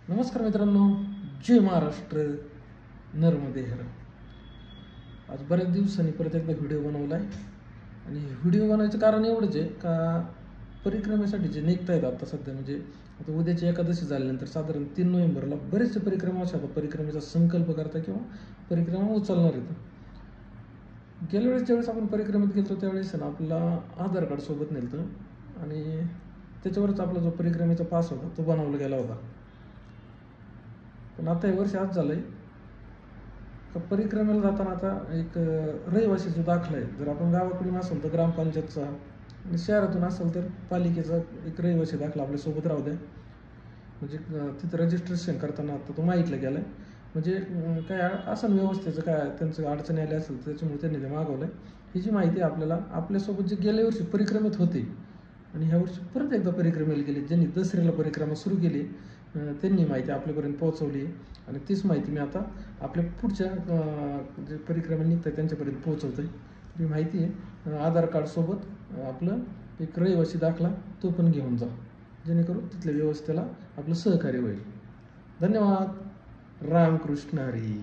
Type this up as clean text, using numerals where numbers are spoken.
नमस्कार मित्रांनो, जय महाराष्ट्र, नर्मदे हर. आज बऱ्याच दिवसांनी परत एकदा व्हिडिओ बनवला आहे. आणि व्हिडिओ बनवायचं कारण एवढंच आहे का परिक्रमेसाठी जे निघत आहेत आता सध्या, म्हणजे आता उद्याची एकादशी झाल्यानंतर साधारण 3 नोव्हेंबरला बरेचसे परिक्रमा आता परिक्रमेचा संकल्प करता किंवा परिक्रमा उचलणार आहेत. गेल्या वेळेस ज्यावेळेस आपण परिक्रमेत गेलो त्यावेळेस ना आपल्याला आधार कार्ड सोबत नेलं आणि त्याच्यावरच आपला जो परिक्रमेचा पास होता तो बनवला गेला होता. पण आता हे वर्ष आज झालं आहे का परिक्रमेला जाताना आता एक रहिवासी जो दाखला आहे, जर आपण गावाकडून असेल तर ग्रामपंचायतचा आणि शहरातून असेल तर पालिकेचा एक रहिवासी दाखला आपल्यासोबत राहू द्या. म्हणजे तिथं रजिस्ट्रेशन करताना आता तो माहीतला गेला आहे. म्हणजे काय असं व्यवस्थेचं काय त्यांचं अडचणी आल्या असेल तर त्याच्यामुळे त्यांनी ते मागवलं आहे. ही जी माहिती आपल्याला आपल्यासोबत जे गेल्या वर्षी परिक्रमेत होते आणि ह्या वर्षी परत एकदा परिक्रमेला गेले, ज्यांनी दसऱ्याला परिक्रमा सुरू केली त्यांनी माहिती आपल्यापर्यंत पोहोचवली आहे. आणि तीच माहिती मी आता आपल्या पुढच्या जे परिक्रमा निघतात त्यांच्यापर्यंत पोहोचवतो आहे. ही माहिती आहे आधार कार्डसोबत आपलं एक रहिवासी दाखला तो पण घेऊन जा, जेणेकरून तिथल्या व्यवस्थेला आपलं सहकार्य होईल. धन्यवाद. रामकृष्ण हरी.